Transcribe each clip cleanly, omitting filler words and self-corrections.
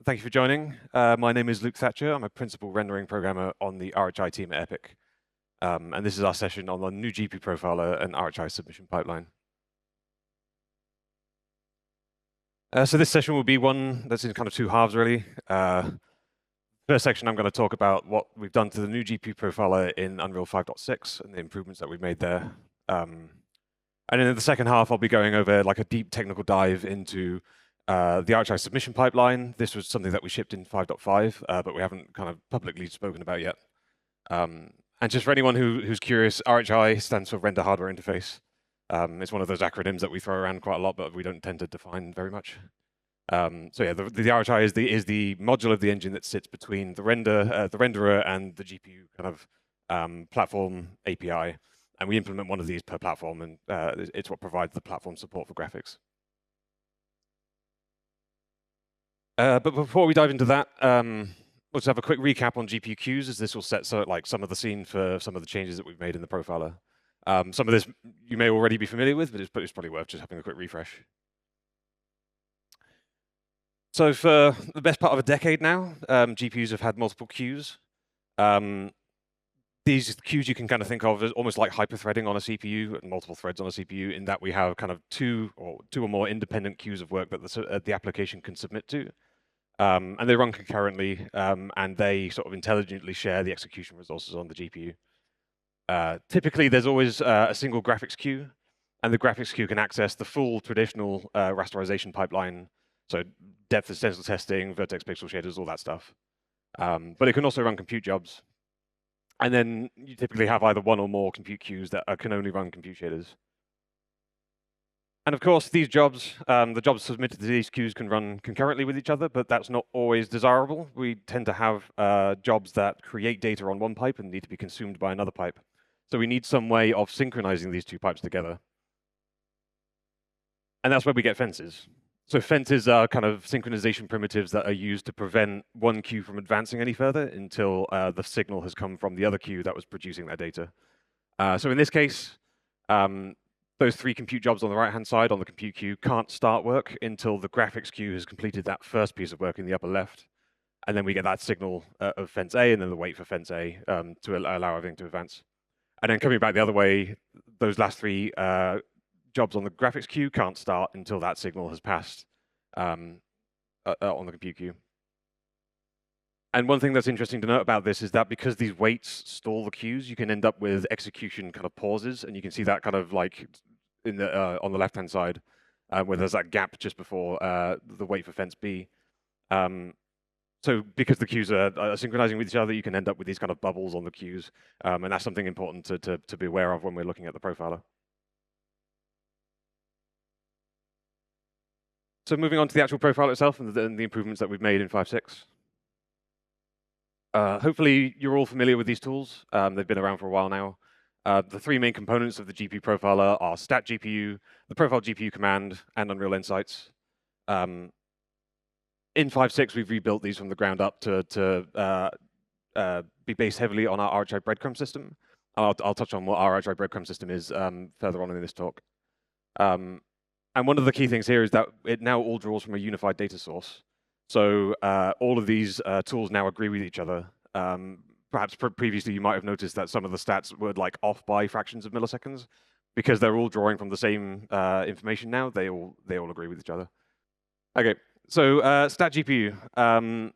Thank you for joining. My name is Luke Thatcher. I'm a principal rendering programmer on the RHI team at Epic. And this is our session on the new GPU profiler and RHI submission pipeline. So this session will be one that's in kind of two halves, really. First section, I'm going to talk about what we've done to the new GPU profiler in Unreal 5.6 and the improvements that we've made there. And then in the second half, I'll be going over like a deep technical dive into the RHI submission pipeline. This was something that we shipped in 5.5, but we haven't kind of publicly spoken about yet. And just for anyone who's curious, RHI stands for Render Hardware Interface. It's one of those acronyms that we throw around quite a lot, but we don't tend to define very much. So yeah, the RHI is the module of the engine that sits between the renderer and the GPU kind of platform API. And we implement one of these per platform, and it's what provides the platform support for graphics. But before we dive into that, we'll just have a quick recap on GPU queues, as this will set some of the scene for some of the changes that we've made in the profiler. Some of this you may already be familiar with, but it's probably worth just having a quick refresh. So for the best part of a decade now, GPUs have had multiple queues. These queues you can kind of think of as almost like hyper-threading on a CPU, and multiple threads on a CPU, in that we have kind of two or more independent queues of work that the application can submit to. And they run concurrently, and they sort of intelligently share the execution resources on the GPU. Typically, there's always a single graphics queue, and the graphics queue can access the full traditional rasterization pipeline, so depth of stencil testing, vertex pixel shaders, all that stuff. But it can also run compute jobs. And then you typically have either one or more compute queues that can only run compute shaders. And of course, these jobs, the jobs submitted to these queues can run concurrently with each other, but that's not always desirable. We tend to have jobs that create data on one pipe and need to be consumed by another pipe. So we need some way of synchronizing these two pipes together. And that's where we get fences. So fences are kind of synchronization primitives that are used to prevent one queue from advancing any further until the signal has come from the other queue that was producing that data. So in this case, those three compute jobs on the right-hand side on the compute queue can't start work until the graphics queue has completed that first piece of work in the upper left. And then we get that signal of fence A, and then the wait for fence A to allow everything to advance. And then coming back the other way, those last three jobs on the graphics queue can't start until that signal has passed on the compute queue. And one thing that's interesting to note about this is that because these waits stall the queues, you can end up with execution kind of pauses, and you can see that kind of like in the on the left-hand side, where there's that gap just before the wait for fence B. So because the queues are synchronizing with each other, you can end up with these kind of bubbles on the queues, and that's something important to be aware of when we're looking at the profiler. So moving on to the actual profiler itself and the improvements that we've made in 5.6. Hopefully, you're all familiar with these tools. They've been around for a while now. The three main components of the GPU profiler are stat GPU, the profile GPU command, and Unreal Insights. In 5.6, we've rebuilt these from the ground up to be based heavily on our RHI breadcrumb system. I'll touch on what our RHI breadcrumb system is further on in this talk. And one of the key things here is that it now all draws from a unified data source. So all of these tools now agree with each other. Perhaps previously you might have noticed that some of the stats were like off by fractions of milliseconds. Because they're all drawing from the same information now, they all agree with each other. Okay, so stat GPU.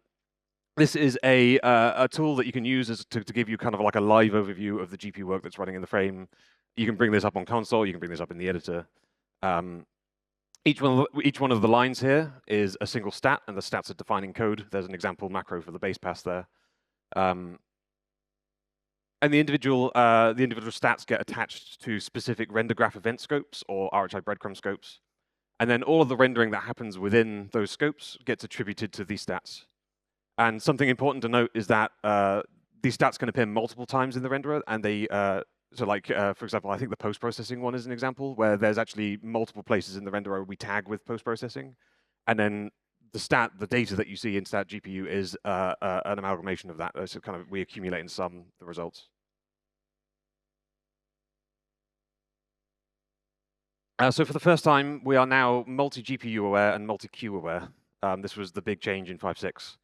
This is a tool that you can use to give you kind of like a live overview of the GPU work that's running in the frame. You can bring this up on console, you can bring this up in the editor. Each one of the lines here is a single stat, and the stats are defining code. There's an example macro for the base pass there. And the individual stats get attached to specific render graph event scopes or RHI breadcrumb scopes. And then all of the rendering that happens within those scopes gets attributed to these stats. And something important to note is that these stats can appear multiple times in the renderer, and they so like, for example, I think the post-processing one is an example where there's actually multiple places in the renderer we tag with post-processing. And then the data that you see in stat GPU is an amalgamation of that. So kind of we accumulate and sum the results. So for the first time, we are now multi-GPU aware and multi-queue aware. This was the big change in 5.6.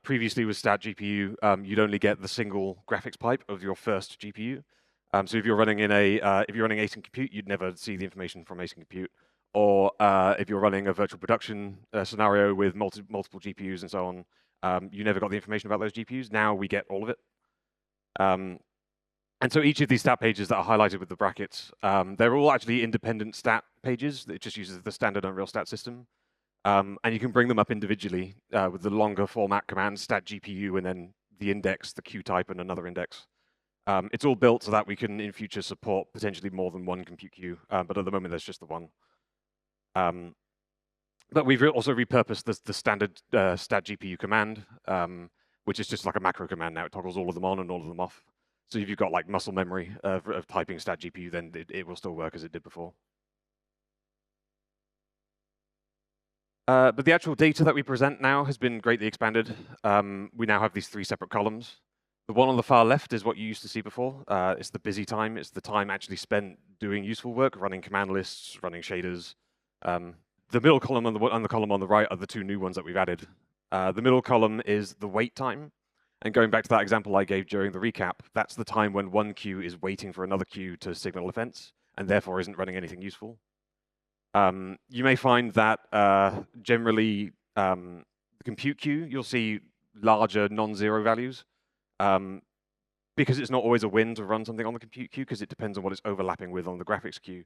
Previously with stat GPU, you'd only get the single graphics pipe of your first GPU. So if you're running async compute, you'd never see the information from async compute. Or if you're running a virtual production scenario with multiple GPUs and so on, you never got the information about those GPUs. Now we get all of it. And so each of these stat pages that are highlighted with the brackets, they're all actually independent stat pages. It just uses the standard Unreal stat system. And you can bring them up individually with the longer format commands, stat GPU, and then the index, the queue type, and another index. It's all built so that we can, in future, support potentially more than one compute queue, but at the moment, there's just the one. But we've also repurposed the standard stat GPU command, which is just like a macro command now. It toggles all of them on and all of them off. So if you've got like muscle memory of typing stat GPU, then it will still work as it did before. But the actual data that we present now has been greatly expanded. We now have these 3 separate columns. The one on the far left is what you used to see before. It's the busy time. It's the time actually spent doing useful work, running command lists, running shaders. The middle column and the column on the right are the 2 new ones that we've added. The middle column is the wait time. And going back to that example I gave during the recap, that's the time when one queue is waiting for another queue to signal events, and therefore isn't running anything useful. You may find that generally the compute queue, you'll see larger non-zero values because it's not always a win to run something on the compute queue because it depends on what it's overlapping with on the graphics queue.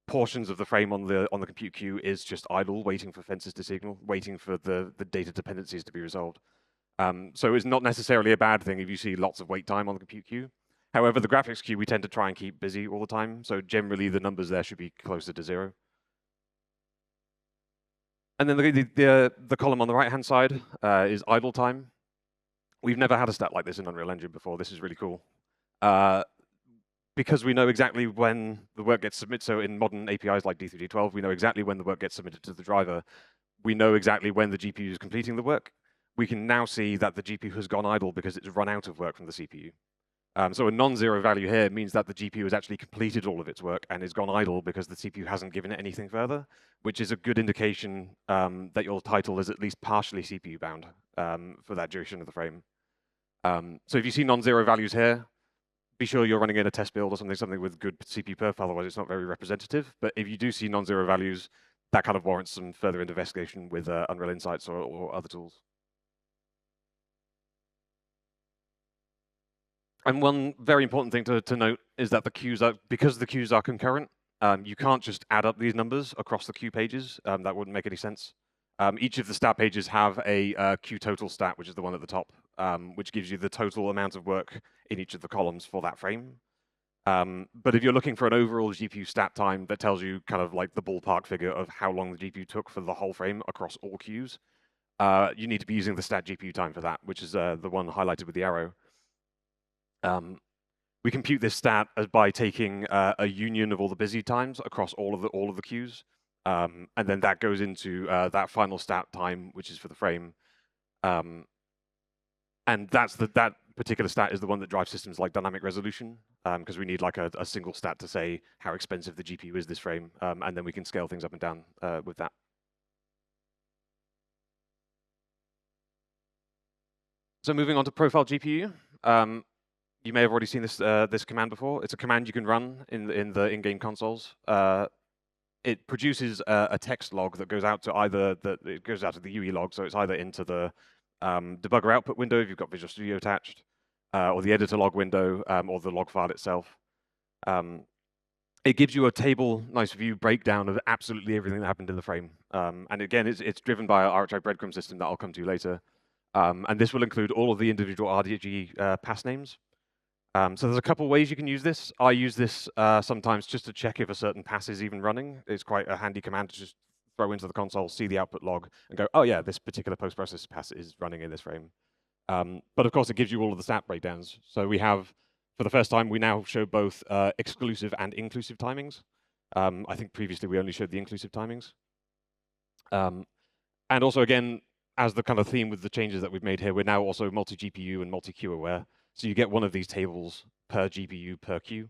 Portions of the frame on the compute queue is just idle, waiting for fences to signal, waiting for the data dependencies to be resolved. So it's not necessarily a bad thing if you see lots of wait time on the compute queue. However, the graphics queue we tend to try and keep busy all the time, so generally the numbers there should be closer to 0. And then the column on the right-hand side is idle time. We've never had a stat like this in Unreal Engine before. This is really cool. Because we know exactly when the work gets submitted, so in modern APIs like D3D12, we know exactly when the work gets submitted to the driver. We know exactly when the GPU is completing the work. We can now see that the GPU has gone idle because it's run out of work from the CPU. So a non-zero value here means that the GPU has actually completed all of its work and is gone idle because the CPU hasn't given it anything further, which is a good indication that your title is at least partially CPU bound for that duration of the frame. So if you see non-zero values here, be sure you're running in a test build or something with good CPU perf, otherwise it's not very representative. But if you do see non-zero values, that kind of warrants some further investigation with Unreal Insights or other tools. And one very important thing to note is that the queues are, because the queues are concurrent, you can't just add up these numbers across the queue pages. That wouldn't make any sense. Each of the stat pages have a queue total stat, which is the one at the top, which gives you the total amount of work in each of the columns for that frame. But if you're looking for an overall GPU stat time that tells you kind of like the ballpark figure of how long the GPU took for the whole frame across all queues, you need to be using the stat GPU time for that, which is the one highlighted with the arrow. We compute this stat by taking a union of all the busy times across all of the queues, and then that goes into that final stat time, which is for the frame. And that particular stat is the one that drives systems like dynamic resolution, because we need like a single stat to say how expensive the GPU is this frame, and then we can scale things up and down with that. So moving on to profile GPU. You may have already seen this command before. It's a command you can run in the in-game consoles. It produces a text log that goes out to the UE log, so it's either into the debugger output window if you've got Visual Studio attached, or the editor log window, or the log file itself. It gives you a table, nice view breakdown of absolutely everything that happened in the frame. And again, it's driven by our RHI breadcrumb system that I'll come to later. And this will include all of the individual RDG pass names. So there's a couple ways you can use this. I use this sometimes just to check if a certain pass is even running. It's quite a handy command to just throw into the console, see the output log, and go, oh yeah, this particular post-process pass is running in this frame. But of course, it gives you all of the stat breakdowns. So we have, for the first time, we now show both exclusive and inclusive timings. I think previously we only showed the inclusive timings. And also, again, as the kind of theme with the changes that we've made here, we're now also multi-GPU and multi-queue aware. So you get one of these tables per GPU per queue.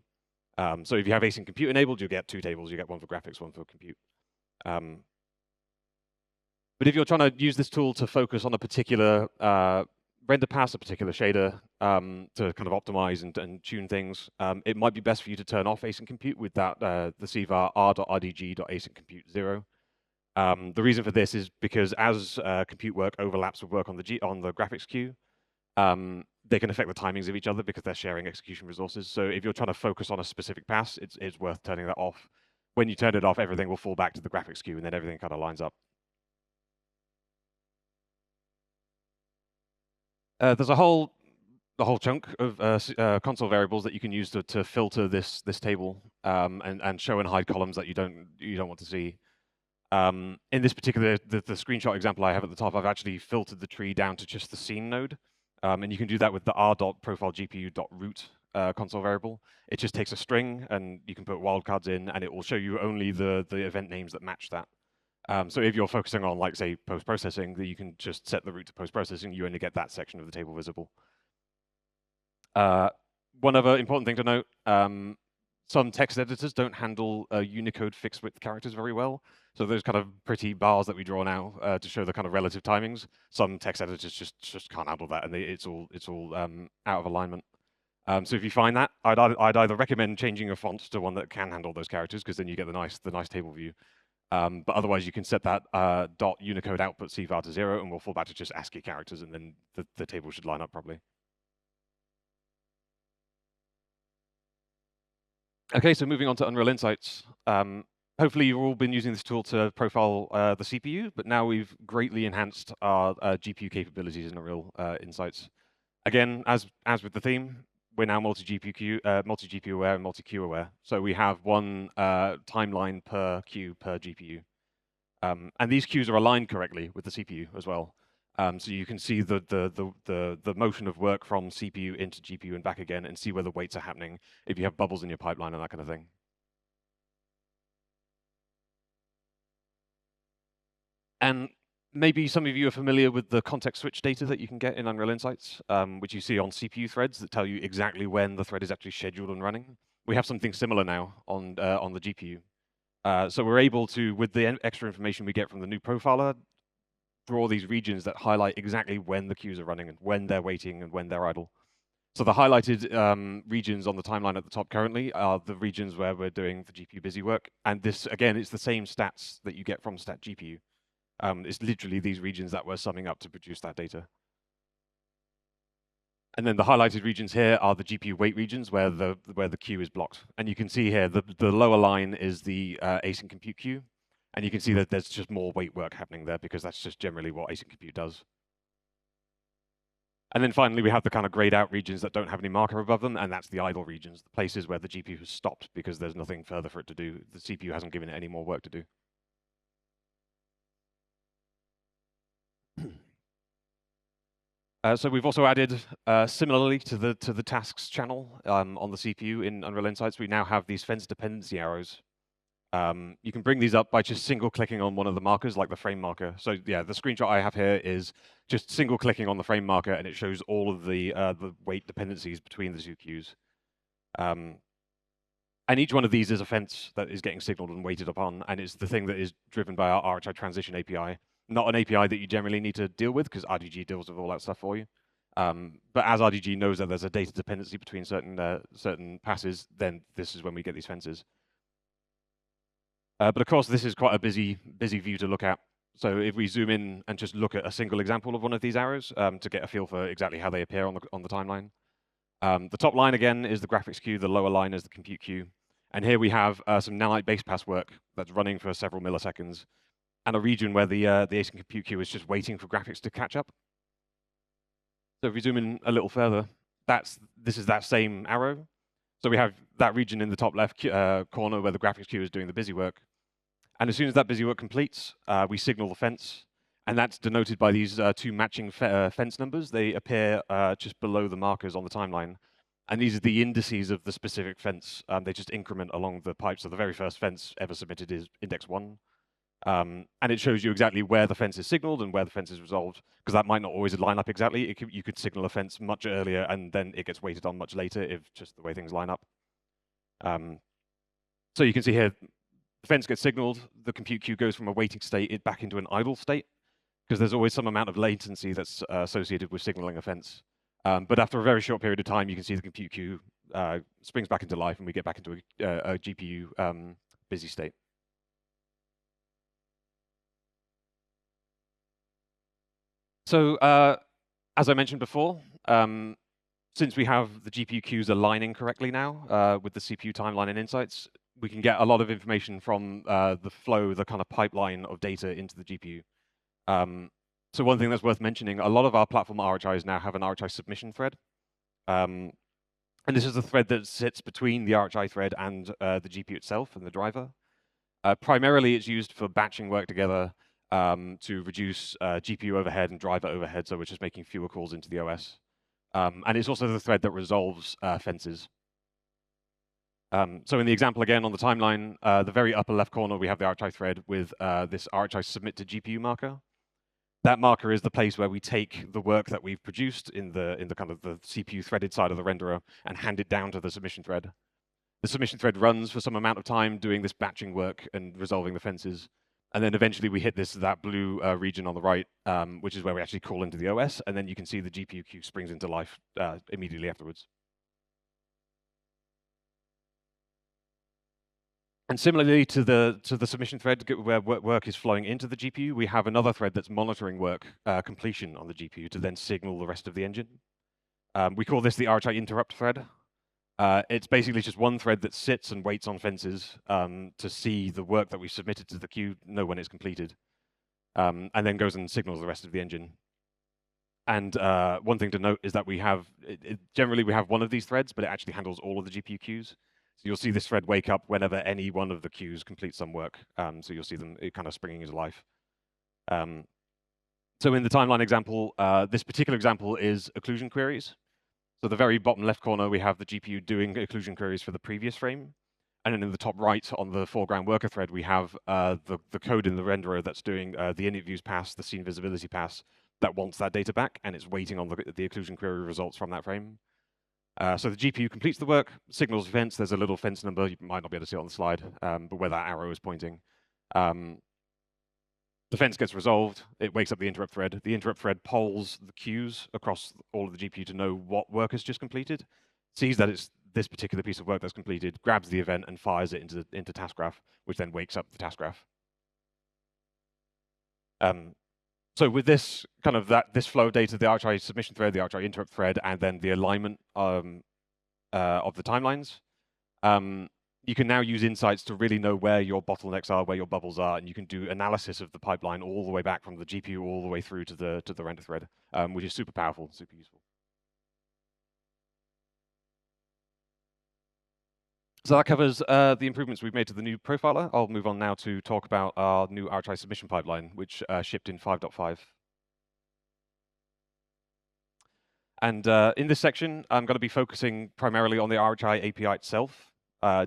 So if you have async compute enabled, you get 2 tables. You get one for graphics, one for compute. But if you're trying to use this tool to focus on a particular render pass, a particular shader, to kind of optimize and tune things, it might be best for you to turn off async compute with that the cvar r.rdg.async compute 0. The reason for this is because as compute work overlaps with work on the graphics queue, they can affect the timings of each other because they're sharing execution resources. So if you're trying to focus on a specific pass, it's worth turning that off. When you turn it off, everything will fall back to the graphics queue, and then everything kind of lines up. There's a whole chunk of console variables that you can use to filter this table and show and hide columns that you don't want to see. In this particular the screenshot example I have at the top, I've actually filtered the tree down to just the scene node, and you can do that with the r.profilegpu.root console variable. It just takes a string, and you can put wildcards in, and it will show you only the event names that match that. So if you're focusing on, like, say, post-processing, you can just set the root to post-processing. You only get that section of the table visible. One other important thing to note, some text editors don't handle Unicode fixed width characters very well. So those kind of pretty bars that we draw now to show the kind of relative timings, some text editors just can't handle that, and it's all out of alignment. So if you find that, I'd either recommend changing your font to one that can handle those characters, because then you get the nice table view. But otherwise, you can set that .unicode output cvar to 0, and we'll fall back to just ASCII characters, and then the table should line up properly. Okay, so moving on to Unreal Insights. Hopefully you've all been using this tool to profile the CPU, but now we've greatly enhanced our GPU capabilities in Unreal Insights. Again, as with the theme, we're now multi-GPU aware and multi-queue aware. So we have one timeline per queue per GPU. And these queues are aligned correctly with the CPU as well. So you can see the motion of work from CPU into GPU and back again, and see where the weights are happening if you have bubbles in your pipeline and that kind of thing. And maybe some of you are familiar with the context switch data that you can get in Unreal Insights, which you see on CPU threads that tell you exactly when the thread is actually scheduled and running. We have something similar now on the GPU. So we're able to, with the extra information we get from the new profiler, draw these regions that highlight exactly when the queues are running and when they're waiting and when they're idle. So the highlighted regions on the timeline at the top currently are the regions where we're doing the GPU busy work. And this, again, it's the same stats that you get from stat GPU. It's literally these regions that we're summing up to produce that data. And then the highlighted regions here are the GPU wait regions where the queue is blocked. And you can see here the lower line is the async compute queue. And you can see that there's just more wait work happening there because that's just generally what async compute does. And then finally, we have the kind of grayed out regions that don't have any marker above them, and that's the idle regions, the places where the GPU has stopped because there's nothing further for it to do. The CPU hasn't given it any more work to do. So we've also added, similarly to the tasks channel on the CPU in Unreal Insights, we now have these fence dependency arrows. You can bring these up by just single clicking on one of the markers, like the frame marker. So yeah, the screenshot I have here is just single clicking on the frame marker, and it shows all of the weight dependencies between the two queues. And each one of these is a fence that is getting signaled and waited upon, and it's the thing that is driven by our RHI transition API. Not an API that you generally need to deal with, because RDG deals with all that stuff for you. But as RDG knows that there's a data dependency between certain passes, then this is when we get these fences. But of course, this is quite a busy view to look at. So if we zoom in and just look at a single example of one of these arrows to get a feel for exactly how they appear on the timeline. The top line, again, is the graphics queue. The lower line is the compute queue. And here we have some nanite base pass work that's running for several milliseconds, and a region where the async compute queue is just waiting for graphics to catch up. So if we zoom in a little further, this is that same arrow. So we have that region in the top left corner where the graphics queue is doing the busy work. And as soon as that busy work completes, we signal the fence. And that's denoted by these two matching fence numbers. They appear just below the markers on the timeline. And these are the indices of the specific fence. They just increment along the pipe. So the very first fence ever submitted is index 1. And it shows you exactly where the fence is signaled and where the fence is resolved, because that might not always line up exactly. You could signal a fence much earlier, and then it gets waited on much later if just the way things line up. So you can see here, the fence gets signaled, the compute queue goes from a waiting state back into an idle state, because there's always some amount of latency that's associated with signaling a fence. But after a very short period of time, you can see the compute queue springs back into life, and we get back into a GPU busy state. So as I mentioned before, since we have the GPU queues aligning correctly now with the CPU timeline and insights, we can get a lot of information from the flow, the kind of pipeline of data into the GPU. So one thing that's worth mentioning, a lot of our platform RHIs now have an RHI submission thread. And this is the thread that sits between the RHI thread and the GPU itself and the driver. Primarily, it's used for batching work together to reduce GPU overhead and driver overhead, so we're just making fewer calls into the OS. And it's also the thread that resolves fences. So in the example again on the timeline, the very upper left corner, we have the RHI thread with this RHI submit to GPU marker. That marker is the place where we take the work that we've produced in the kind of the CPU threaded side of the renderer and hand it down to the submission thread. The submission thread runs for some amount of time doing this batching work and resolving the fences. And then eventually we hit that blue region on the right, which is where we actually call into the OS. And then you can see the GPU queue springs into life immediately afterwards. And similarly to the submission thread where work is flowing into the GPU, we have another thread that's monitoring work completion on the GPU to then signal the rest of the engine. We call this the RHI interrupt thread. It's basically just one thread that sits and waits on fences to see the work that we submitted to the queue, know when it's completed, and then goes and signals the rest of the engine. And one thing to note is that we have, generally we have one of these threads, but it actually handles all of the GPU queues. So you'll see this thread wake up whenever any one of the queues completes some work. So you'll see them kind of springing into life. So in the timeline example, this particular example is occlusion queries. So the very bottom left corner, we have the GPU doing occlusion queries for the previous frame. And then in the top right on the foreground worker thread, we have the code in the renderer that's doing the init views pass, the scene visibility pass, that wants that data back, and it's waiting on the occlusion query results from that frame. So the GPU completes the work, signals fence. There's a little fence number. You might not be able to see it on the slide, but where that arrow is pointing. The fence gets resolved. It wakes up the interrupt thread. The interrupt thread polls the queues across all of the GPU to know what work has just completed, sees that it's this particular piece of work that's completed, grabs the event and fires it into task graph, which then wakes up the task graph. So with this kind of this flow of data, the RHI submission thread, the RHI interrupt thread, and then the alignment of the timelines, you can now use insights to really know where your bottlenecks are, where your bubbles are, and you can do analysis of the pipeline all the way back from the GPU all the way through to the render thread, which is super powerful, super useful. So that covers the improvements we've made to the new profiler. I'll move on now to talk about our new RHI submission pipeline, which shipped in 5.5. And in this section, I'm going to be focusing primarily on the RHI API itself.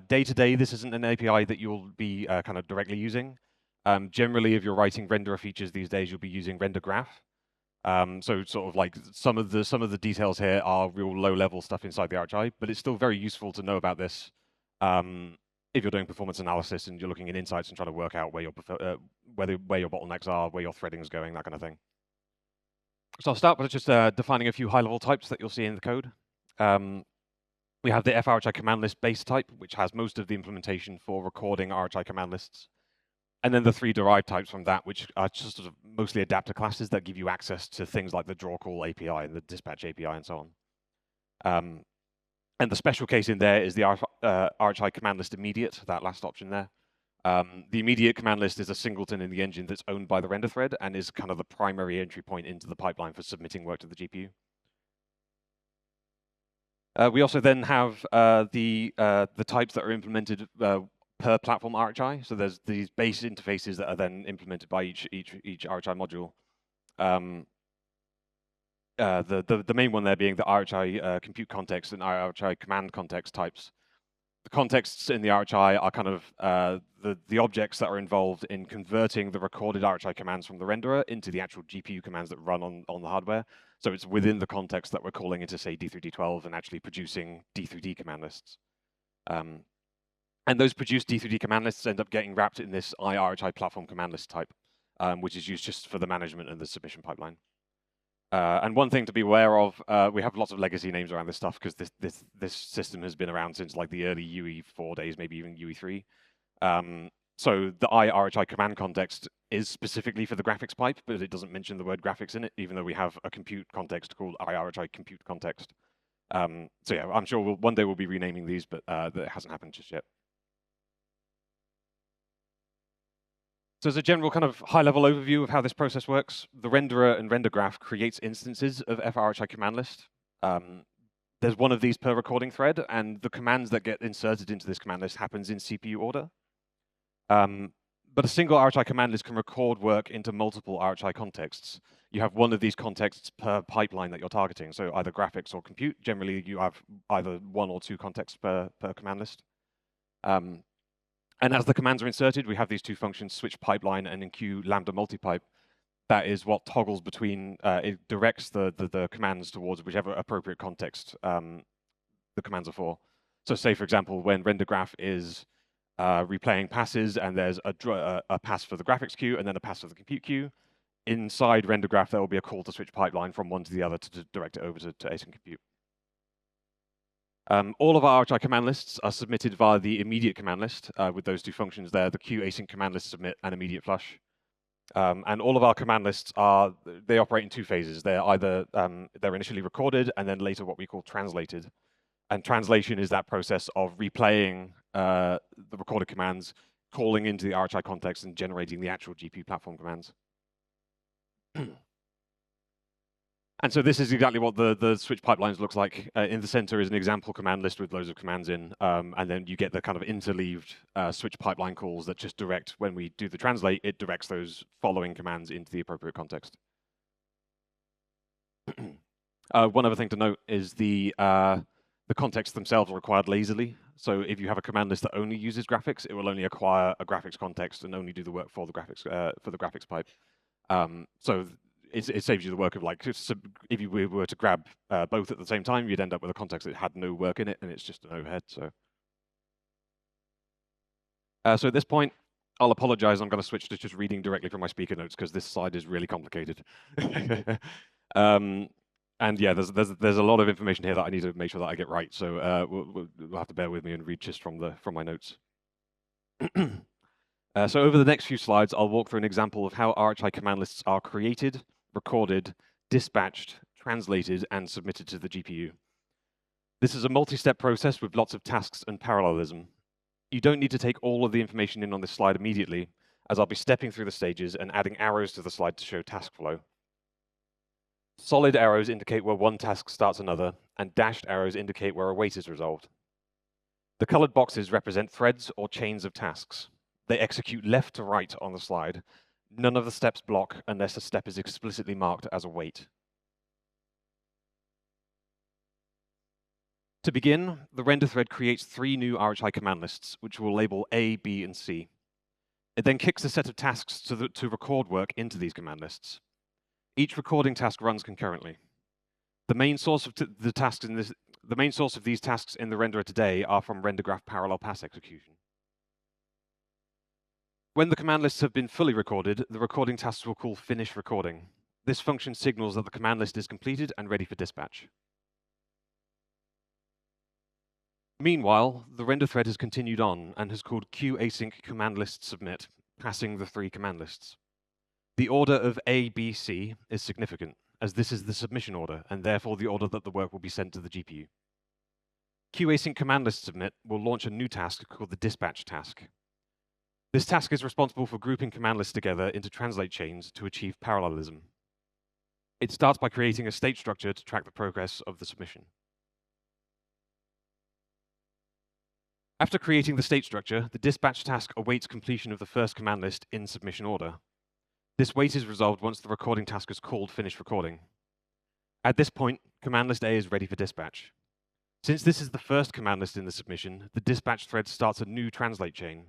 Day to day, this isn't an API that you'll be kind of directly using. Generally, if you're writing renderer features these days, you'll be using render graph. So sort of like some of the details here are real low-level stuff inside the RHI, but it's still very useful to know about this if you're doing performance analysis and you're looking in insights and trying to work out where your bottlenecks are, where your threading is going, that kind of thing. So I'll start by just defining a few high-level types that you'll see in the code. We have the FRHI command list base type, which has most of the implementation for recording RHI command lists. And then the 3 derived types from that, which are just sort of mostly adapter classes that give you access to things like the draw call API and the dispatch API and so on. And the special case in there is the RHI command list immediate, that last option there. The immediate command list is a singleton in the engine that's owned by the render thread and is kind of the primary entry point into the pipeline for submitting work to the GPU. We also then have the types that are implemented per platform RHI. So there's these base interfaces that are then implemented by each RHI module. The main one there being the RHI compute context and RHI command context types. The contexts in the RHI are kind of the objects that are involved in converting the recorded RHI commands from the renderer into the actual GPU commands that run on the hardware. So it's within the context that we're calling into, say, D3D12 and actually producing D3D command lists. And those produced D3D command lists end up getting wrapped in this iRHI platform command list type. which is used just for the management and the submission pipeline. And one thing to be aware of, we have lots of legacy names around this stuff because this system has been around since like the early UE4 days, maybe even UE3. So the RHI command context is specifically for the graphics pipe, but it doesn't mention the word graphics in it, even though we have a compute context called RHI compute context. So yeah, I'm sure one day we'll be renaming these, but that hasn't happened just yet. So as a general kind of high-level overview of how this process works, the renderer and render graph creates instances of FRHI command list. There's one of these per recording thread, and the commands that get inserted into this command list happens in CPU order. But a single RHI command list can record work into multiple RHI contexts. You have one of these contexts per pipeline that you're targeting, so either graphics or compute. Generally, you have either one or two contexts per command list. And as the commands are inserted, we have these two functions, switch pipeline and enqueue lambda multipipe. That is what toggles between, it directs the commands towards whichever appropriate context the commands are for. So say, for example, when render graph is replaying passes and there's a pass for the graphics queue and then a pass for the compute queue, inside render graph, there will be a call to switch pipeline from one to the other to direct it over to async compute. All of our RHI command lists are submitted via the immediate command list with those two functions there, the queue async command list submit and immediate flush. And all of our command lists they operate in two phases. They're either they're initially recorded and then later what we call translated. And translation is that process of replaying the recorded commands, calling into the RHI context and generating the actual GPU platform commands. And so this is exactly what the switch pipelines looks like. In the center is an example command list with loads of commands in, and then you get the kind of interleaved switch pipeline calls that just direct, when we do the translate, it directs those following commands into the appropriate context. One other thing to note is the contexts themselves are required lazily. So if you have a command list that only uses graphics, it will only acquire a graphics context and only do the work for the graphics pipe. So it saves you the work of like, if you were to grab both at the same time, you'd end up with a context that had no work in it, and it's just an overhead. So at this point, I'll apologize. I'm going to switch to just reading directly from my speaker notes because this slide is really complicated. And yeah, there's a lot of information here that I need to make sure that I get right. So we'll have to bear with me and read just from my notes. So over the next few slides, I'll walk through an example of how RHI command lists are created, recorded, dispatched, translated, and submitted to the GPU. This is a multi-step process with lots of tasks and parallelism. You don't need to take all of the information in on this slide immediately, as I'll be stepping through the stages and adding arrows to the slide to show task flow. Solid arrows indicate where one task starts another, and dashed arrows indicate where a wait is resolved. The colored boxes represent threads or chains of tasks. They execute left to right on the slide. None of the steps block unless a step is explicitly marked as a wait. To begin, the render thread creates 3 new RHI command lists, which we'll label A, B, and C. It then kicks a set of tasks to record work into these command lists. Each recording task runs concurrently. The main source of these tasks in the renderer today are from render graph parallel pass execution. When the command lists have been fully recorded, the recording tasks will call finish recording. This function signals that the command list is completed and ready for dispatch. Meanwhile, the render thread has continued on and has called queue async command list submit, passing the 3 command lists. The order of A, B, C is significant, as this is the submission order, and therefore the order that the work will be sent to the GPU. Queue async command list submit will launch a new task called the dispatch task. This task is responsible for grouping command lists together into translate chains to achieve parallelism. It starts by creating a state structure to track the progress of the submission. After creating the state structure, the dispatch task awaits completion of the first command list in submission order. This wait is resolved once the recording task is called finish recording. At this point, command list A is ready for dispatch. Since this is the first command list in the submission, the dispatch thread starts a new translate chain.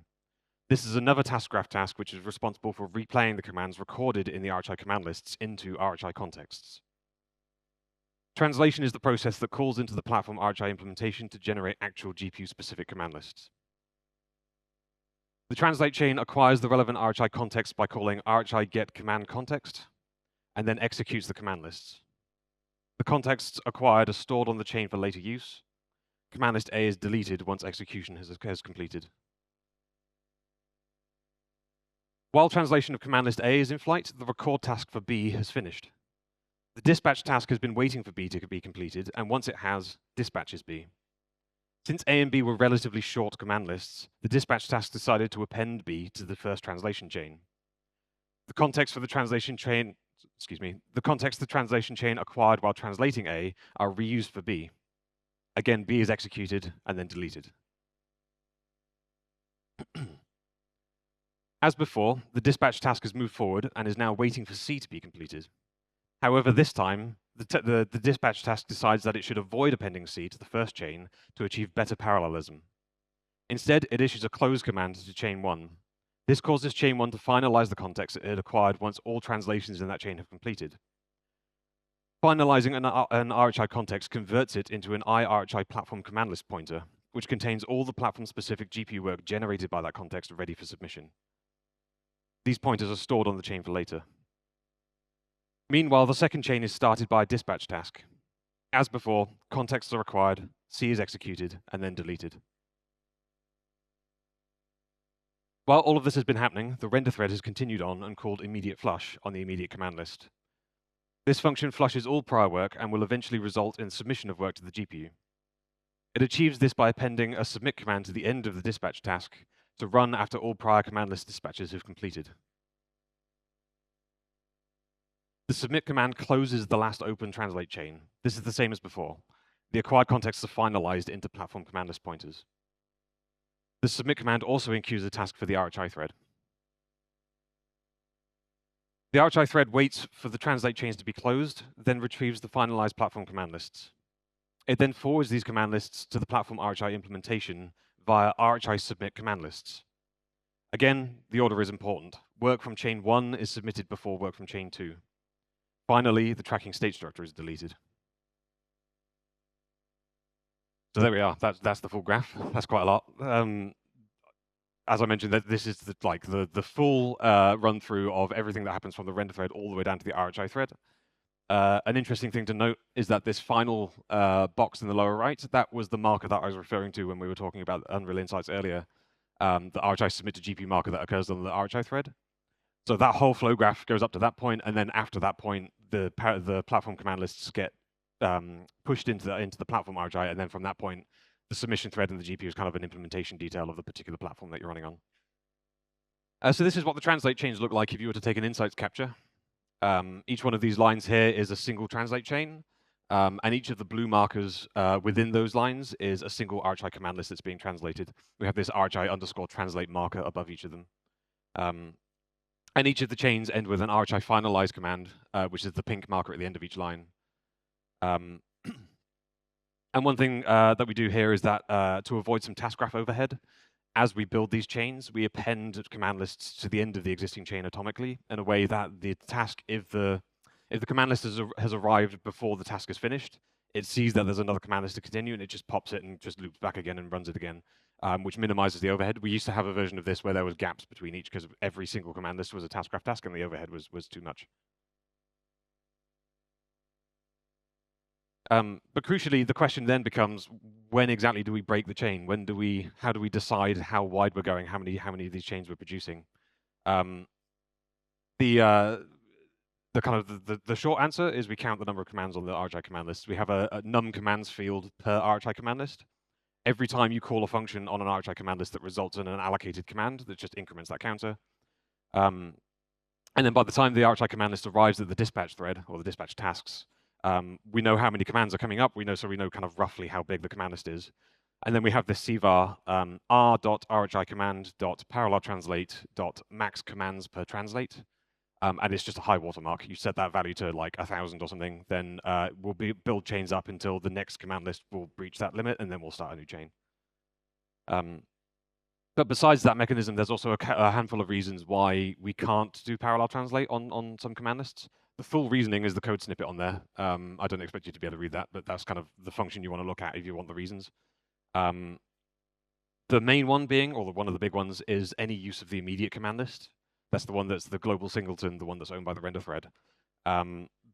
This is another task graph task which is responsible for replaying the commands recorded in the RHI command lists into RHI contexts. Translation is the process that calls into the platform RHI implementation to generate actual GPU-specific command lists. The translate chain acquires the relevant RHI context by calling RHI get command context, and then executes the command lists. The contexts acquired are stored on the chain for later use. Command list A is deleted once execution has completed. While translation of command list A is in flight, the record task for B has finished. The dispatch task has been waiting for B to be completed, and once it has, dispatches B. Since A and B were relatively short command lists, the dispatch task decided to append B to the first translation chain. The context for the translation chain, the context the translation chain acquired while translating A are reused for B. Again, B is executed and then deleted. As before, the dispatch task has moved forward and is now waiting for C to be completed. However, this time, the dispatch task decides that it should avoid appending C to the first chain to achieve better parallelism. Instead, it issues a close command to chain 1. This causes chain 1 to finalize the context it had acquired once all translations in that chain have completed. Finalizing an RHI context converts it into an iRHI platform command list pointer, which contains all the platform-specific GPU work generated by that context ready for submission. These pointers are stored on the chain for later. Meanwhile, the second chain is started by a dispatch task. As before, contexts are required, C is executed, and then deleted. While all of this has been happening, the render thread has continued on and called immediate flush on the immediate command list. This function flushes all prior work and will eventually result in submission of work to the GPU. It achieves this by appending a submit command to the end of the dispatch task to run after all prior command list dispatches have completed. The submit command closes the last open translate chain. This is the same as before. The acquired contexts are finalized into platform command list pointers. The submit command also enqueues a task for the RHI thread. The RHI thread waits for the translate chains to be closed, then retrieves the finalized platform command lists. It then forwards these command lists to the platform RHI implementation via RHI submit command lists. Again, the order is important. Work from chain 1 is submitted before work from chain 2. Finally, the tracking state structure is deleted. So there we are. That's the full graph. That's quite a lot. As I mentioned, that this is the full run through of everything that happens from the render thread all the way down to the RHI thread. An interesting thing to note is that this final box in the lower right, that was the marker that I was referring to when we were talking about Unreal Insights earlier. The RHI submit to GPU marker that occurs on the RHI thread. So that whole flow graph goes up to that point, and then after that point, the platform command lists get pushed into the platform RHI, and then from that point, the submission thread in the GPU is kind of an implementation detail of the particular platform that you're running on. So this is what the translate chains look like if you were to take an insights capture. Each one of these lines here is a single translate chain, and each of the blue markers within those lines is a single RHI command list that's being translated. We have this RHI underscore translate marker above each of them. And each of the chains end with an RHI finalize command, which is the pink marker at the end of each line. And one thing that we do here is that to avoid some task graph overhead, as we build these chains, we append command lists to the end of the existing chain atomically in a way that the task, if the command list has arrived before the task is finished, it sees that there's another command list to continue, and it just pops it and just loops back again and runs it again, which minimizes the overhead. We used to have a version of this where there was gaps between each because every single command list was a task graph task, and the overhead was too much. But crucially, the question then becomes, when exactly do we break the chain? How do we decide how wide we're going? How many of these chains we're producing? The short answer is we count the number of commands on the RHI command list. We have a num commands field per RHI command list. Every time you call a function on an RHI command list that results in an allocated command that just increments that counter. And then by the time the RHI command list arrives at the dispatch thread or the dispatch tasks, we know how many commands are coming up. So we know kind of roughly how big the command list is. And then we have this cvar r.rhi command.parallel translate.max commands per translate. And it's just a high watermark. You set that value to like 1,000 or something, then we'll build chains up until the next command list will breach that limit, and then we'll start a new chain. But besides that mechanism, there's also a handful of reasons why we can't do parallel translate on some command lists. The full reasoning is the code snippet on there. I don't expect you to be able to read that, but that's kind of the function you want to look at if you want the reasons. The main one being, or one of the big ones, is any use of the immediate command list. That's the one that's the global singleton, the one that's owned by the render thread.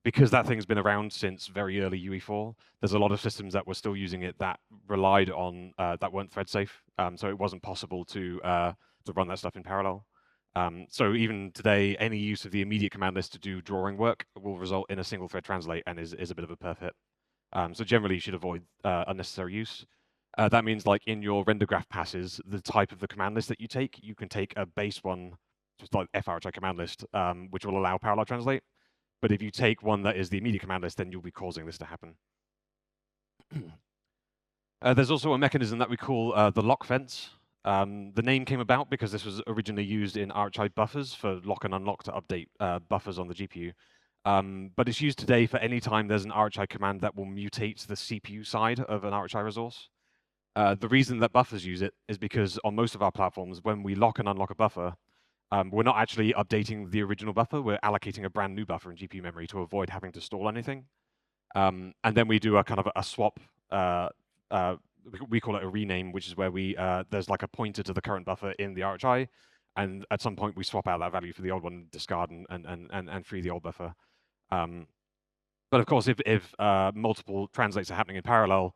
Because that thing's been around since very early UE4, there's a lot of systems that were still using it that relied on, that weren't thread safe. So it wasn't possible to run that stuff in parallel. So even today, any use of the immediate command list to do drawing work will result in a single thread translate and is a bit of a perf hit. So generally you should avoid unnecessary use. That means like in your render graph passes, the type of the command list that you can take a base one, just like FRHI command list, which will allow parallel translate. But if you take one that is the immediate command list, then you'll be causing this to happen. There's also a mechanism that we call the lock fence. The name came about because this was originally used in RHI buffers for lock and unlock to update buffers on the GPU. But it's used today for any time there's an RHI command that will mutate the CPU side of an RHI resource. The reason that buffers use it is because on most of our platforms, when we lock and unlock a buffer, we're not actually updating the original buffer, we're allocating a brand new buffer in GPU memory to avoid having to stall anything. And then we do a kind of a swap, we call it a rename, which is where there's like a pointer to the current buffer in the RHI, and at some point we swap out that value for the old one, discard and free the old buffer. But of course, if multiple translates are happening in parallel,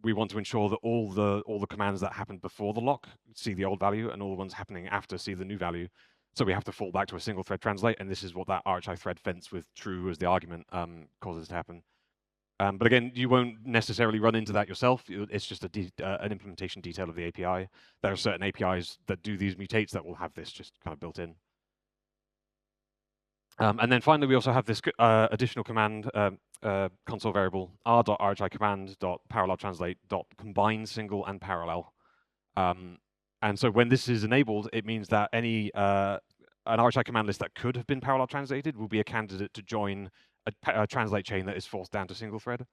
we want to ensure that all the commands that happened before the lock see the old value, and all the ones happening after see the new value. So we have to fall back to a single thread translate, and this is what that RHI thread fence with true as the argument causes to happen. But again, you won't necessarily run into that yourself. It's just an implementation detail of the API. There are certain APIs that do these mutates that will have this just kind of built in. And then finally, we also have this additional command console variable r.rhi command.parallel translate.combine single and parallel. And so when this is enabled, it means that any an RHI command list that could have been parallel translated will be a candidate to join a translate chain that is forced down to single thread.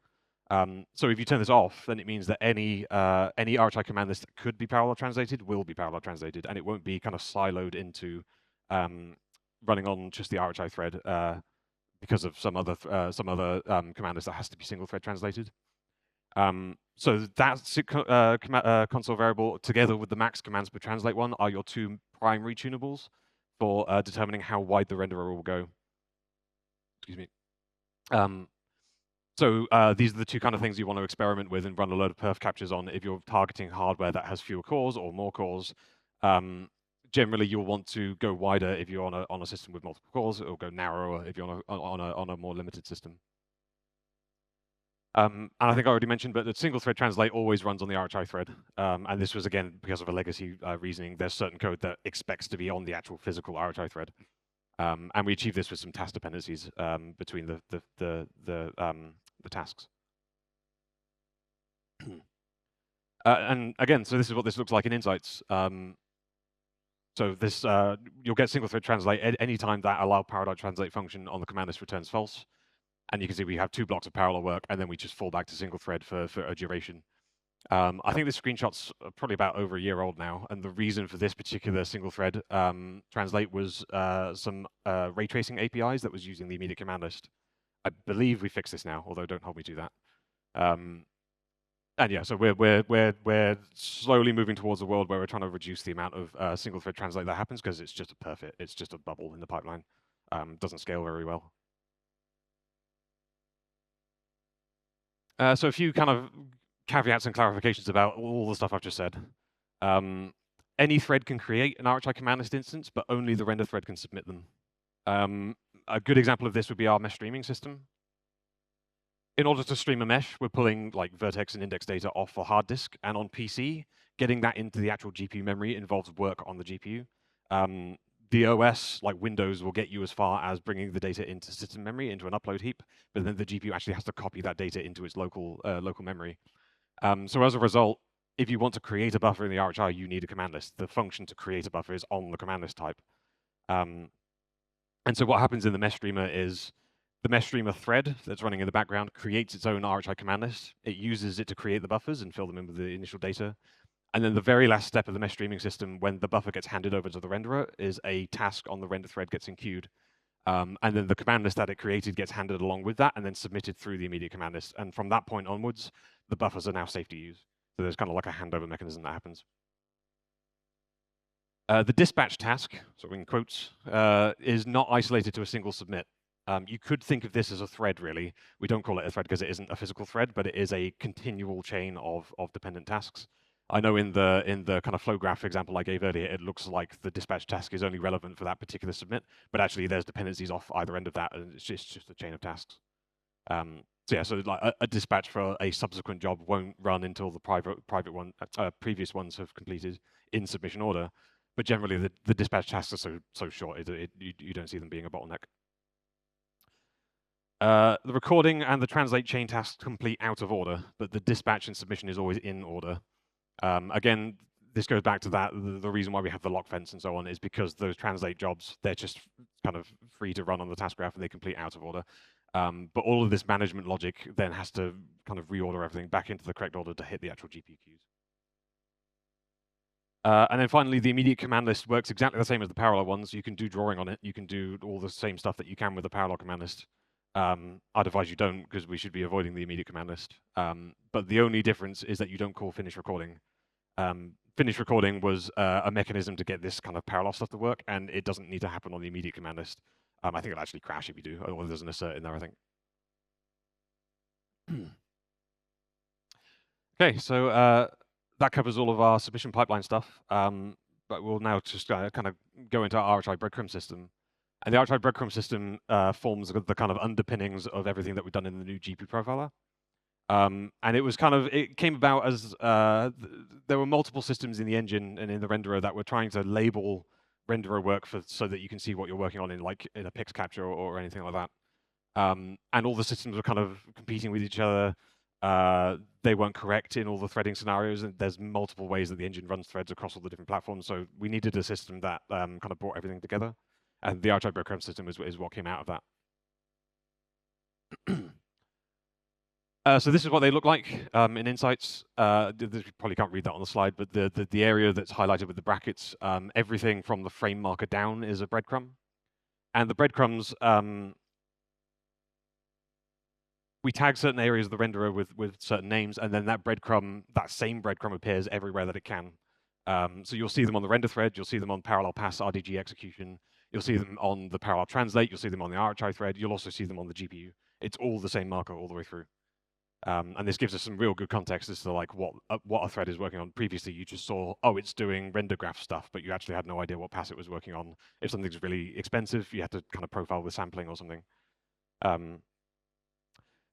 So if you turn this off, then it means that any RHI command list that could be parallel translated will be parallel translated, and it won't be kind of siloed into running on just the RHI thread because of some other command list that has to be single thread translated. So that console variable, together with the max commands per translate one, are your two primary tunables for determining how wide the renderer will go. Excuse me. So these are the two kind of things you want to experiment with and run a load of perf captures on if you're targeting hardware that has fewer cores or more cores. Generally, you'll want to go wider if you're on a system with multiple cores, or go narrower if you're on a more limited system. And I think I already mentioned, but the single thread translate always runs on the RHI thread. And this was, again, because of a legacy reasoning. There's certain code that expects to be on the actual physical RHI thread. And we achieve this with some task dependencies between the tasks. And again, so this is what this looks like in Insights. So this you'll get single thread translate anytime that allow parallel translate function on the command list returns false. And you can see we have 2 blocks of parallel work, and then we just fall back to single thread for a duration. I think this screenshot's probably about over a year old now, and the reason for this particular single thread translate was some ray tracing APIs that was using the immediate command list. I believe we fixed this now, although don't hold me to that. And yeah, so we're slowly moving towards a world where we're trying to reduce the amount of single thread translate that happens, because it's just it's just a bubble in the pipeline. Doesn't scale very well. So a few kind of caveats and clarifications about all the stuff I've just said. Any thread can create an RHI command list instance, but only the render thread can submit them. A good example of this would be our mesh streaming system. In order to stream a mesh, we're pulling like vertex and index data off a hard disk, and on PC, getting that into the actual GPU memory involves work on the GPU. The OS, like Windows, will get you as far as bringing the data into system memory, into an upload heap, but then the GPU actually has to copy that data into its local memory. So as a result, if you want to create a buffer in the RHI, you need a command list. The function to create a buffer is on the command list type. And so what happens in the mesh streamer is the mesh streamer thread that's running in the background creates its own RHI command list. It uses it to create the buffers and fill them in with the initial data. And then the very last step of the mesh streaming system, when the buffer gets handed over to the renderer, is a task on the render thread gets enqueued. And then the command list that it created gets handed along with that and then submitted through the immediate command list. And from that point onwards, the buffers are now safe to use. So there's kind of like a handover mechanism that happens. The dispatch task, sort of in quotes, is not isolated to a single submit. You could think of this as a thread, really. We don't call it a thread because it isn't a physical thread, but it is a continual chain of dependent tasks. I know in the kind of flow graph example I gave earlier, it looks like the dispatch task is only relevant for that particular submit, but actually there's dependencies off either end of that, and it's just a chain of tasks. So yeah, so like a dispatch for a subsequent job won't run until the previous ones have completed in submission order. But generally, the dispatch tasks are so short, you don't see them being a bottleneck. The recording and the translate chain tasks complete out of order, but the dispatch and submission is always in order. Again, this goes back to that. The reason why we have the lock fence and so on is because those translate jobs, they're just kind of free to run on the task graph and they complete out of order. But all of this management logic then has to kind of reorder everything back into the correct order to hit the actual GPU queues. And then finally, the immediate command list works exactly the same as the parallel ones. You can do drawing on it. You can do all the same stuff that you can with the parallel command list. I'd advise you don't, because we should be avoiding the immediate command list. But the only difference is that you don't call finish recording. Finish recording was a mechanism to get this kind of parallel stuff to work, and it doesn't need to happen on the immediate command list. I think it'll actually crash if you do, or there's an assert in there, I think. Okay, so that covers all of our submission pipeline stuff. But we'll now just kind of go into our RHI breadcrumb system. And the RHI breadcrumb system forms the kind of underpinnings of everything that we've done in the new GPU profiler. And it came about as there were multiple systems in the engine and in the renderer that were trying to label renderer work so that you can see what you're working on in a pix capture or anything like that. And all the systems were kind of competing with each other. They weren't correct in all the threading scenarios, and there's multiple ways that the engine runs threads across all the different platforms. So we needed a system that kind of brought everything together, and the RHI breadcrumb system is what came out of that. So this is what they look like in Insights. You probably can't read that on the slide, but the area that's highlighted with the brackets, everything from the frame marker down is a breadcrumb, and the breadcrumbs. We tag certain areas of the renderer with certain names, and then that same breadcrumb appears everywhere that it can. So you'll see them on the render thread, you'll see them on parallel pass RDG execution, you'll see them on the parallel translate, you'll see them on the RHI thread, you'll also see them on the GPU. It's all the same marker all the way through. And this gives us some real good context as to like what a thread is working on. Previously, you just saw, oh, it's doing render graph stuff, but you actually had no idea what pass it was working on. If something's really expensive, you have to kind of profile with sampling or something.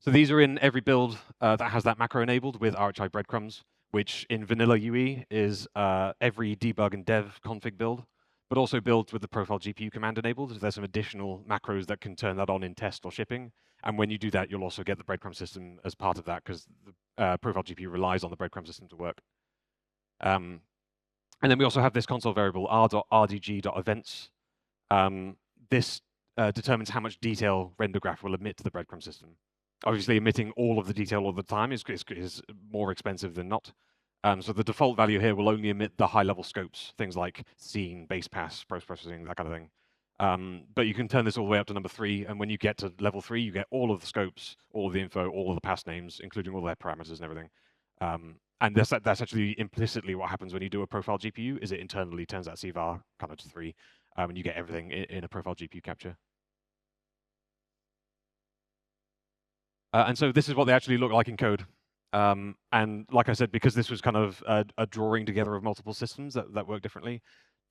So these are in every build that has that macro enabled with RHI breadcrumbs, which in vanilla UE is every debug and dev config build, but also builds with the profile GPU command enabled. There's some additional macros that can turn that on in test or shipping. And when you do that, you'll also get the breadcrumb system as part of that, because the profile GPU relies on the breadcrumb system to work. And then we also have this console variable r.rdg.events. This determines how much detail render graph will emit to the breadcrumb system. Obviously, emitting all of the detail all the time is more expensive than not. So the default value here will only emit the high-level scopes, things like scene, base pass, post-processing, that kind of thing. But you can turn this all the way up to number 3, and when you get to level 3, you get all of the scopes, all of the info, all of the pass names, including all their parameters and everything. And that's actually implicitly what happens when you do a profile GPU, is it internally turns that CVAR kind of to 3, and you get everything in a profile GPU capture. And so this is what they actually look like in code. And like I said, because this was kind of a drawing together of multiple systems that work differently,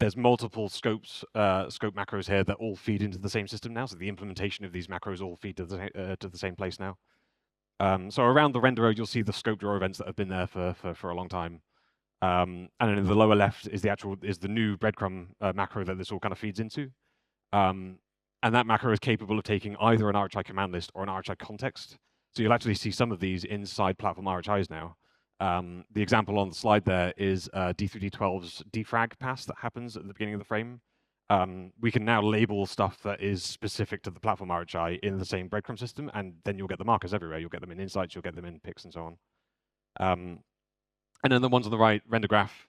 there's multiple scope macros here that all feed into the same system now. So the implementation of these macros all feed to the same place now. So around the renderer, you'll see the scope draw events that have been there for a long time. And then in the lower left is the new breadcrumb macro that this all kind of feeds into. And that macro is capable of taking either an RHI command list or an RHI context. So you'll actually see some of these inside platform RHIs now. The example on the slide there is D3D12's defrag pass that happens at the beginning of the frame. We can now label stuff that is specific to the platform RHI in the same breadcrumb system, and then you'll get the markers everywhere. You'll get them in Insights, you'll get them in pix, and so on. And then the ones on the right, render graph.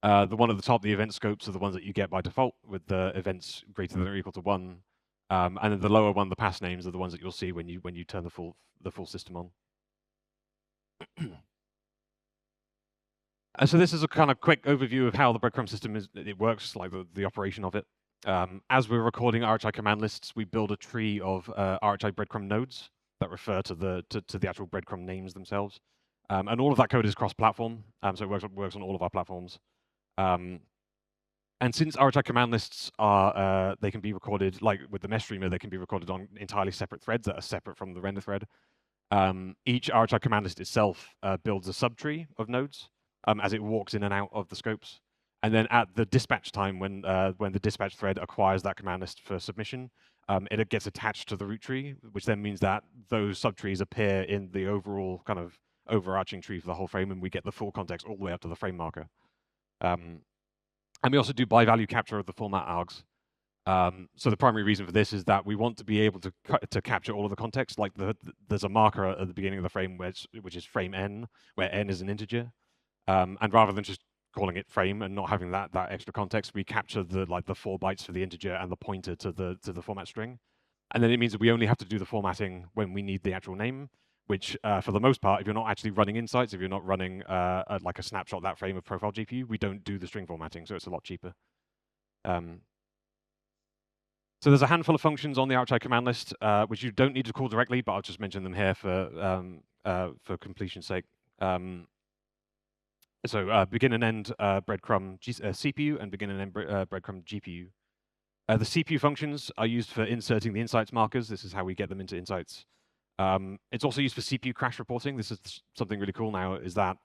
The one at the top, the event scopes, are the ones that you get by default with the events greater than or equal to 1. And then the lower one, the pass names, are the ones that you'll see when you turn the full system on. So this is a kind of quick overview of how the breadcrumb system works, like the operation of it. As we're recording RHI command lists, we build a tree of RHI breadcrumb nodes that refer to the actual breadcrumb names themselves. And all of that code is cross-platform, so it works on all of our platforms. And since RHI command lists are, they can be recorded, like with the mesh streamer, they can be recorded on entirely separate threads that are separate from the render thread. Each RHI command list itself builds a subtree of nodes as it walks in and out of the scopes. And then at the dispatch time, when the dispatch thread acquires that command list for submission, it gets attached to the root tree, which then means that those subtrees appear in the overall kind of overarching tree for the whole frame, and we get the full context all the way up to the frame marker. And we also do by-value capture of the format args. So the primary reason for this is that we want to be able to capture all of the context. Like there's a marker at the beginning of the frame which is frame n, where n is an integer. And rather than just calling it frame and not having that extra context, we capture the 4 bytes for the integer and the pointer to the format string. And then it means that we only have to do the formatting when we need the actual name, which for the most part, if you're not actually running insights, if you're not running like a snapshot that frame of profile GPU, we don't do the string formatting, so it's a lot cheaper. So there's a handful of functions on the RHI command list, which you don't need to call directly, but I'll just mention them here for completion's sake. So begin and end breadcrumb CPU and begin and end breadcrumb GPU. The CPU functions are used for inserting the insights markers. This is how we get them into insights. It's also used for CPU crash reporting. This is something really cool now, is that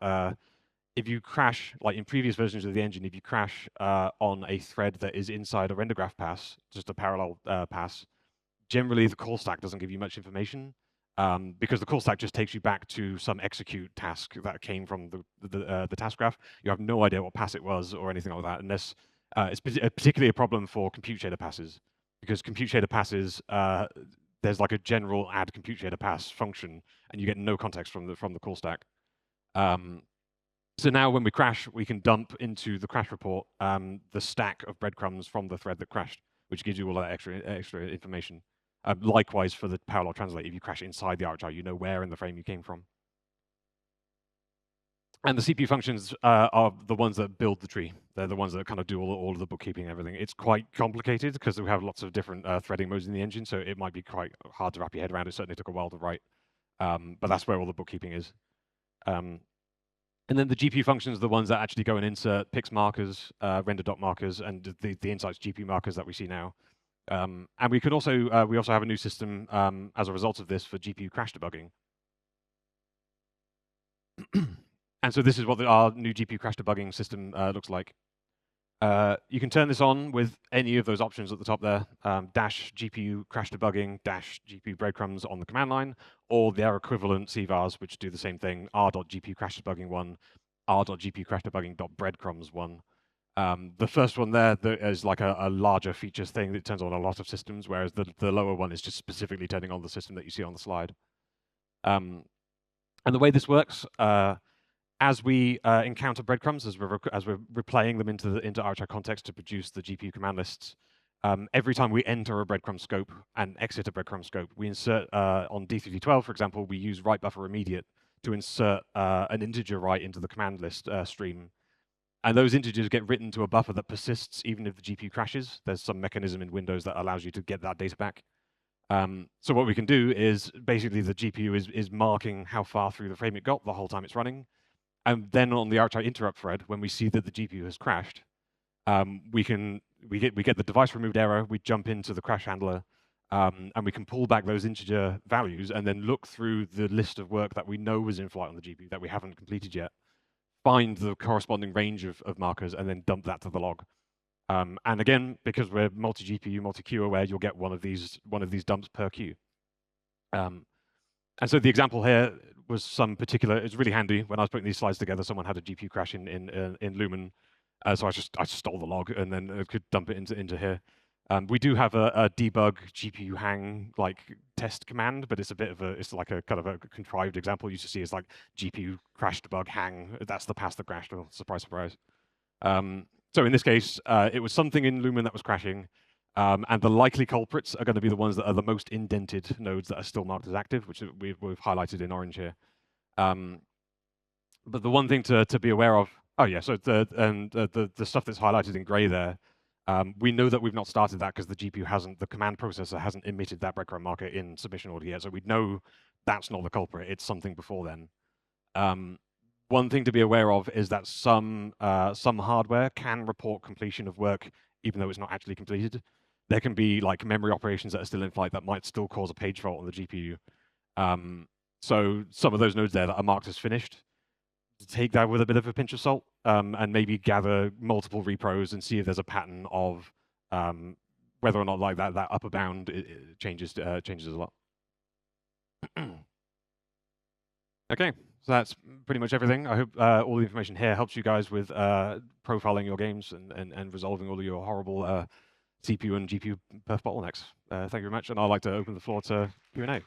if you crash, like in previous versions of the engine, if you crash on a thread that is inside a render graph pass, just a parallel pass, generally the call stack doesn't give you much information because the call stack just takes you back to some execute task that came from the task graph. You have no idea what pass it was or anything like that, unless it's particularly a problem for compute shader passes, because compute shader passes, there's like a general add compute shader pass function, and you get no context from the call stack. So now when we crash, we can dump into the crash report the stack of breadcrumbs from the thread that crashed, which gives you all that extra information. Likewise for the parallel translate, if you crash inside the RHI, you know where in the frame you came from. And the CPU functions are the ones that build the tree. They're the ones that kind of do all of the bookkeeping and everything. It's quite complicated because we have lots of different threading modes in the engine, so it might be quite hard to wrap your head around. It certainly took a while to write, but that's where all the bookkeeping is. And then the GPU functions are the ones that actually go and insert pix markers, render dot markers, and the insights GPU markers that we see now. And we also have a new system as a result of this for GPU crash debugging. And so this is what our new GPU crash debugging system looks like. You can turn this on with any of those options at the top there, dash GPU crash debugging, dash GPU breadcrumbs on the command line, or their equivalent CVARs, which do the same thing, r.gpu crash debugging 1, r.gpu crash debugging.breadcrumbs 1. The first one there is like a larger features thing that turns on a lot of systems, whereas the lower one is just specifically turning on the system that you see on the slide. And the way this works, as we encounter breadcrumbs, as we're replaying them into RHI context to produce the GPU command lists, every time we enter a breadcrumb scope and exit a breadcrumb scope, we insert on D3D12, for example, we use write buffer immediate to insert an integer write into the command list stream. And those integers get written to a buffer that persists even if the GPU crashes. There's some mechanism in Windows that allows you to get that data back. So what we can do is basically the GPU is marking how far through the frame it got the whole time it's running. And then on the RHI interrupt thread, when we see that the GPU has crashed, we get the device removed error, we jump into the crash handler, and we can pull back those integer values and then look through the list of work that we know was in flight on the GPU that we haven't completed yet, find the corresponding range of markers, and then dump that to the log. And again, because we're multi-GPU, multi-queue aware, you'll get one of these dumps per queue. And so the example here was it's really handy. When I was putting these slides together, someone had a GPU crash in Lumen. So I just stole the log and then could dump it into here. We do have a debug GPU hang like test command, but it's like a kind of a contrived example. You see it's like GPU crash debug hang. That's the pass that crashed. Oh, surprise, surprise. So in this case, it was something in Lumen that was crashing. And the likely culprits are going to be the ones that are the most indented nodes that are still marked as active, which we've highlighted in orange here. But the one thing to be aware of Oh yeah, so the stuff that's highlighted in gray there, we know that we've not started that because the GPU hasn't, the command processor hasn't emitted that breadcrumb marker in submission order yet. So we know that's not the culprit. It's something before then. One thing to be aware of is that some hardware can report completion of work even though it's not actually completed. There can be like memory operations that are still in flight that might still cause a page fault on the GPU. So some of those nodes there that are marked as finished, take that with a bit of a pinch of salt, and maybe gather multiple repros and see if there's a pattern of whether or not like that upper bound it changes as well. Okay, so that's pretty much everything. I hope all the information here helps you guys with profiling your games and resolving all of your horrible CPU and GPU perf bottlenecks. Thank you very much, and I'd like to open the floor to Q&A.